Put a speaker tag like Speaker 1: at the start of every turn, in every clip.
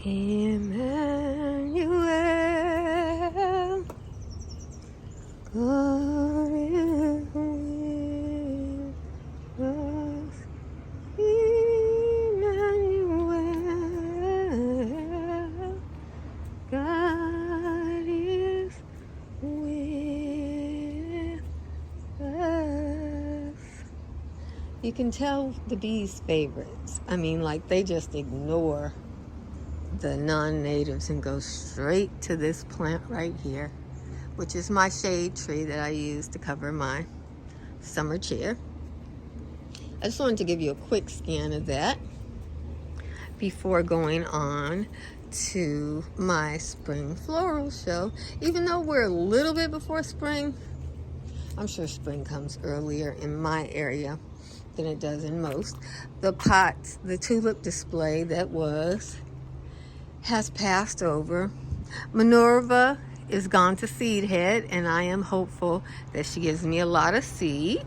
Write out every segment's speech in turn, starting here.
Speaker 1: Emmanuel, God is with us. Emmanuel, God is with us. You can tell the bees' favorites. I mean, like, they just ignore the non-natives and go straight to this plant right here, which is my shade tree that I use to cover my summer chair. I just wanted to give you a quick scan of that before going on to my spring floral show. Even though we're a little bit before spring, I'm sure spring comes earlier in my area than it does in most. The pots, the tulip display that has passed over. Minerva is gone to seed head, and I am hopeful that she gives me a lot of seed.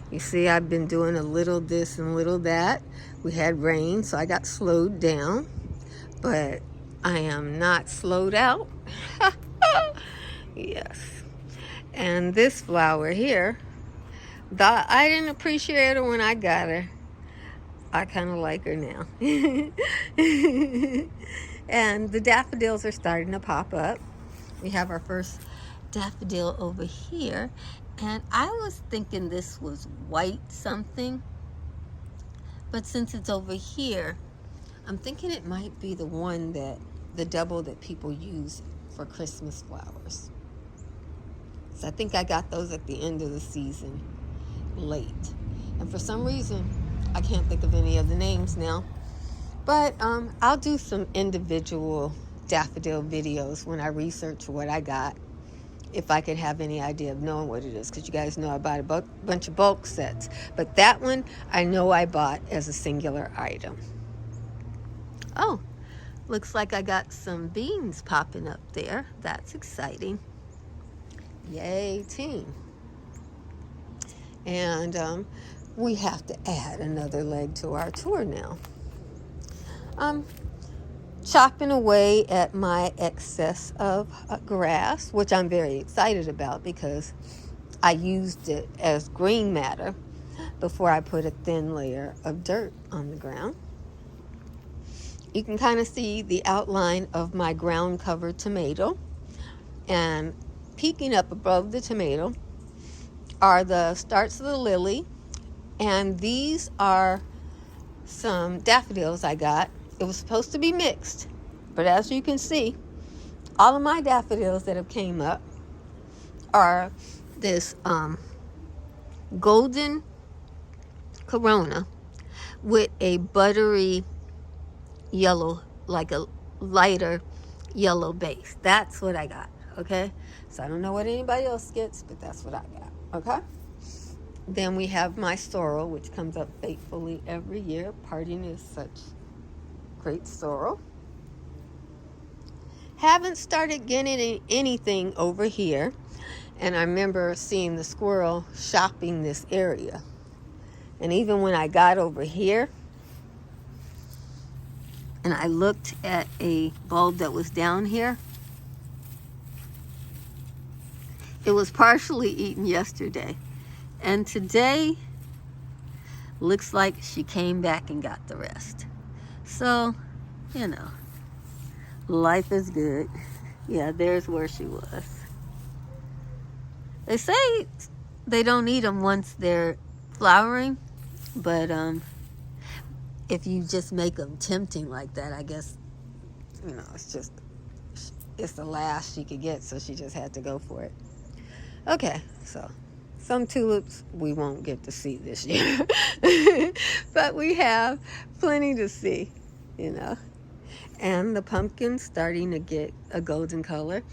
Speaker 1: You see, I've been doing a little this and little that. We had rain, so I got slowed down, but I am not slowed out. Yes. And this flower here, I didn't appreciate her when I got her. I kind of like her now. And the daffodils are starting to pop up. We have our first daffodil over here. And I was thinking this was white something. But since it's over here, I'm thinking it might be the double that people use for Christmas flowers. So I think I got those at the end of the season, late. And for some reason, I can't think of any of the names now. But I'll do some individual daffodil videos when I research what I got, if I could have any idea of knowing what it is, because you guys know I bought a bunch of bulk sets. But that one, I know I bought as a singular item. Oh, looks like I got some beans popping up there. That's exciting. Yay, team. And we have to add another leg to our tour now. I'm chopping away at my excess of grass, which I'm very excited about because I used it as green matter before I put a thin layer of dirt on the ground. You can kind of see the outline of my ground cover tomato, and peeking up above the tomato are the starts of the lily, and these are some daffodils I got. It was supposed to be mixed, but as you can see, all of my daffodils that have came up are this golden corona with a buttery yellow, like a lighter yellow base. That's what I got, okay? So I don't know what anybody else gets, but that's what I got, okay? Then we have my sorrel, which comes up faithfully every year. Parting is such great sorrel. Haven't started getting anything over here. And I remember seeing the squirrel shopping this area. And even when I got over here, and I looked at a bulb that was down here, it was partially eaten yesterday. And today, looks like she came back and got the rest. So, you know, life is good. Yeah, there's where she was. They say they don't eat them once they're flowering, but if you just make them tempting like that, I guess, you know, it's the last she could get, so she just had to go for it. Okay, so some tulips we won't get to see this year, but we have plenty to see, you know. And the pumpkin's starting to get a golden color.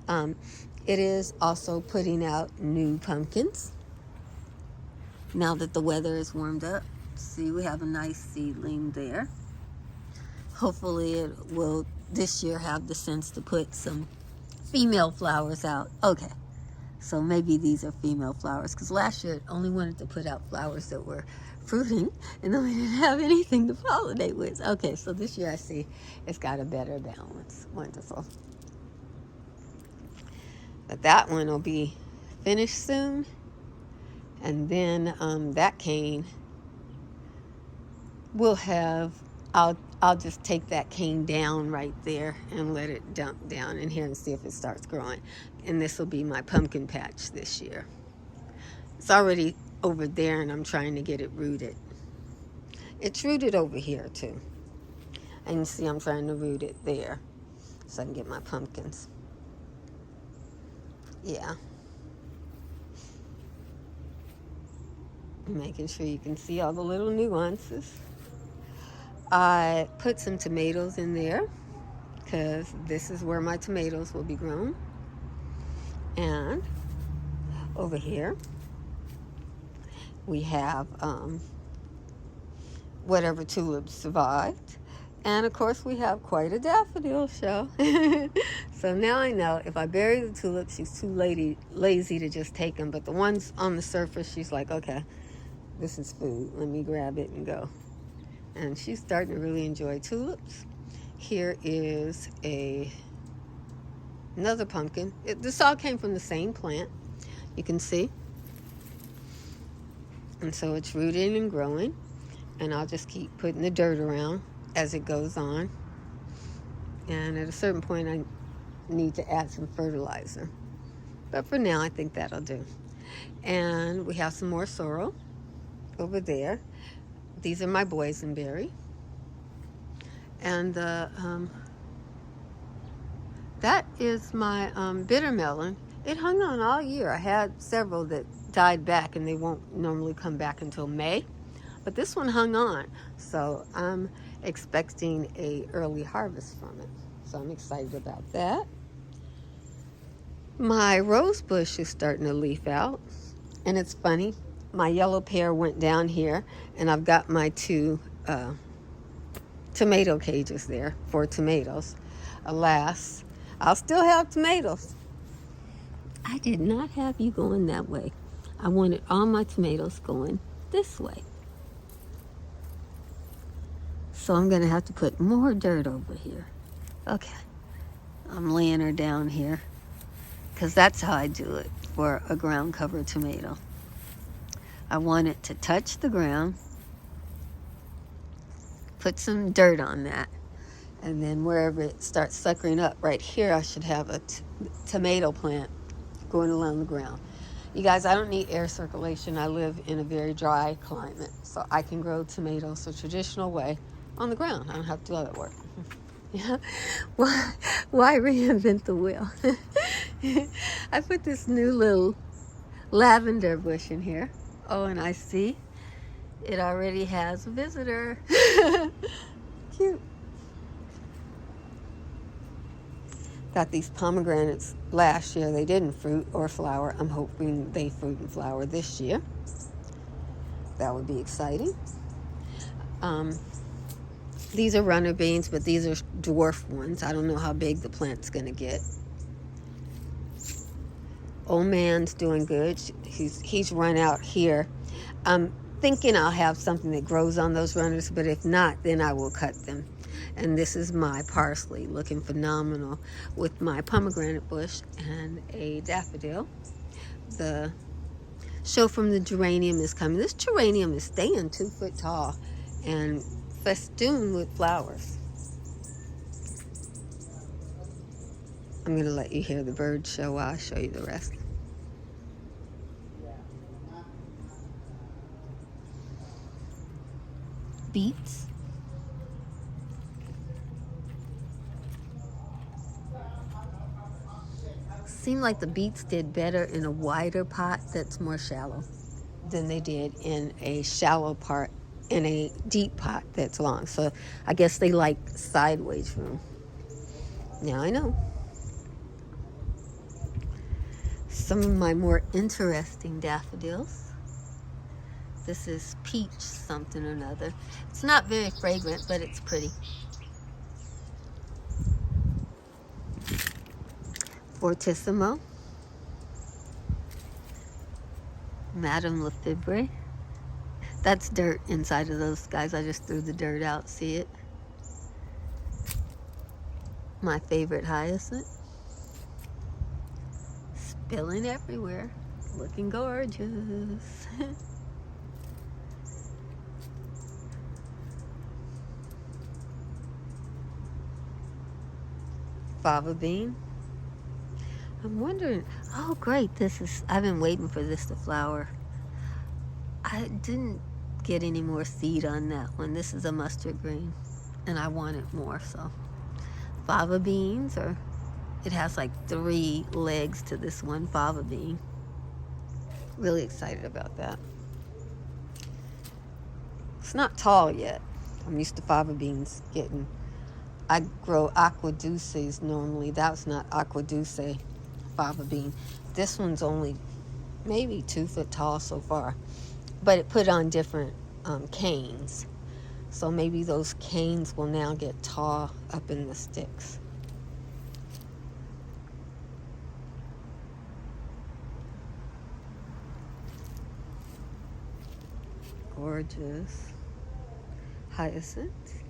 Speaker 1: It is also putting out new pumpkins now that the weather is warmed up. See, we have a nice seedling there. Hopefully it will this year have the sense to put some female flowers out. Okay, so maybe these are female flowers, because last year it only wanted to put out flowers that were fruiting, and then we didn't have anything to pollinate with. Okay, so this year I see it's got a better balance. Wonderful. But that one will be finished soon, and then that cane will have, I'll just take that cane down right there and let it dump down in here and see if it starts growing. And this will be my pumpkin patch this year. It's already over there and I'm trying to get it rooted. It's rooted over here too. And you see I'm trying to root it there so I can get my pumpkins. Yeah. Making sure you can see all the little nuances. I put some tomatoes in there because this is where my tomatoes will be grown. And over here we have whatever tulips survived. And of course we have quite a daffodil show. So now I know if I bury the tulips, she's too lazy to just take them. But the ones on the surface, she's like, okay, this is food. Let me grab it and go. And she's starting to really enjoy tulips. Here is another pumpkin. This all came from the same plant, you can see. And so it's rooting and growing. And I'll just keep putting the dirt around as it goes on. And at a certain point, I need to add some fertilizer. But for now, I think that'll do. And we have some more sorrel over there. These are my boysenberry. And that is my bitter melon. It hung on all year. I had several that died back and they won't normally come back until May. But this one hung on. So I'm expecting an early harvest from it. So I'm excited about that. My rose bush is starting to leaf out. And it's funny. My yellow pear went down here, and I've got my two tomato cages there for tomatoes. Alas, I'll still have tomatoes. I did not have you going that way. I wanted all my tomatoes going this way. So I'm going to have to put more dirt over here. Okay, I'm laying her down here because that's how I do it for a ground cover tomato. I want it to touch the ground, put some dirt on that, and then wherever it starts suckering up, right here I should have a tomato plant going along the ground. You guys, I don't need air circulation. I live in a very dry climate, so I can grow tomatoes the traditional way on the ground. I don't have to do all that work. Yeah. Why reinvent the wheel? I put this new little lavender bush in here. Oh, and I see it already has a visitor. Cute. Got these pomegranates last year. They didn't fruit or flower. I'm hoping they fruit and flower this year. That would be exciting. These are runner beans, but these are dwarf ones. I don't know how big the plant's going to get. Old man's doing good. He's run out here. I'm thinking I'll have something that grows on those runners, but if not, then I will cut them. And this is my parsley, looking phenomenal with my pomegranate bush and a daffodil. The show from the geranium is coming. This geranium is staying 2 foot tall and festooned with flowers. I'm going to let you hear the birds show while I show you the rest. Beets. Seemed like the beets did better in a wider pot that's more shallow than they did in a shallow part in a deep pot that's long. So I guess they like sideways room. Now I know. Some of my more interesting daffodils. This is peach something or another. It's not very fragrant, but it's pretty. Fortissimo. Madame Lefebvre. That's dirt inside of those guys. I just threw the dirt out. See it? My favorite hyacinth. Spilling everywhere. Looking gorgeous. Fava bean. I'm wondering, oh great, I've been waiting for this to flower. I didn't get any more seed on that one. This is a mustard green, and I wanted more, so. Fava beans, it has like 3 legs to this one fava bean. Really excited about that. It's not tall yet. I'm used to fava beans getting, I grow aqua dulces normally. That's not aqua dulce fava bean. This one's only maybe 2 foot tall so far, but it put on different canes. So maybe those canes will now get tall up in the sticks. Gorgeous hyacinth.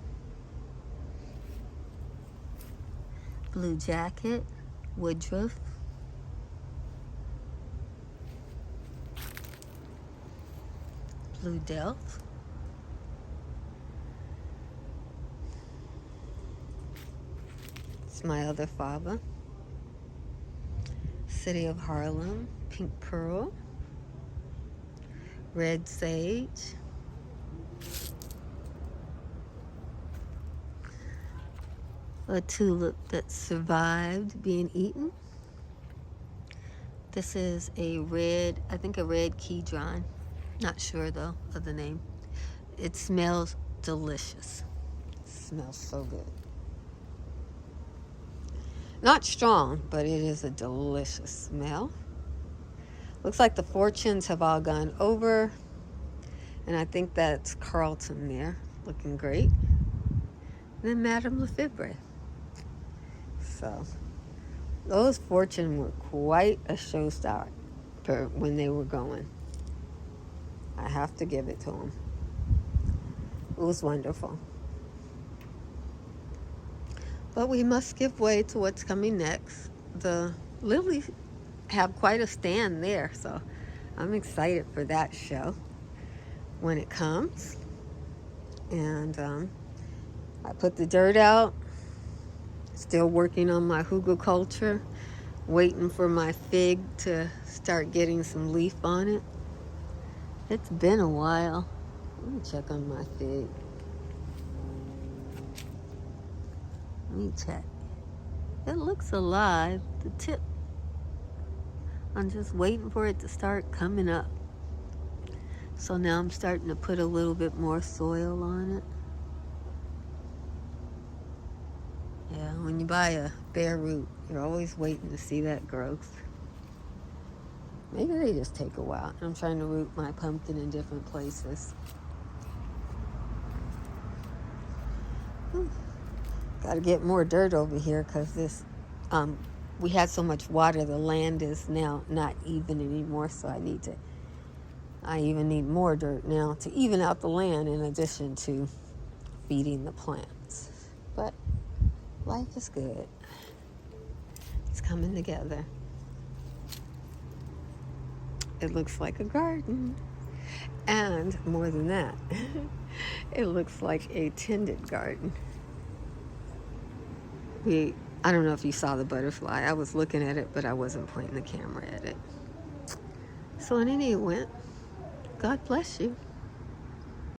Speaker 1: Blue jacket, woodruff. Blue delf. It's my other fava. City of Harlem, pink pearl. Red sage. A tulip that survived being eaten. This is a red, I think a red Kedron. Not sure though of the name. It smells delicious. It smells so good. Not strong, but it is a delicious smell. Looks like the fortunes have all gone over. And I think that's Carlton there, looking great. And then Madame Lefebvre. So, those fortune were quite a showstopper when they were going. I have to give it to them. It was wonderful. But we must give way to what's coming next. The lilies have quite a stand there, so I'm excited for that show when it comes. And I put the dirt out. Still working on my hugelkultur, waiting for my fig to start getting some leaf on it. It's been a while. Let me check on my fig. Let me check. It looks alive. The tip. I'm just waiting for it to start coming up. So now I'm starting to put a little bit more soil on it. Yeah, when you buy a bare root, you're always waiting to see that growth. Maybe they just take a while. I'm trying to root my pumpkin in different places. Got to get more dirt over here because this, we had so much water, the land is now not even anymore, so I even need more dirt now to even out the land in addition to feeding the plants. But life is good. It's coming together. It looks like a garden. And more than that, it looks like a tended garden. I don't know if you saw the butterfly. I was looking at it, but I wasn't pointing the camera at it. So in any event, God bless you.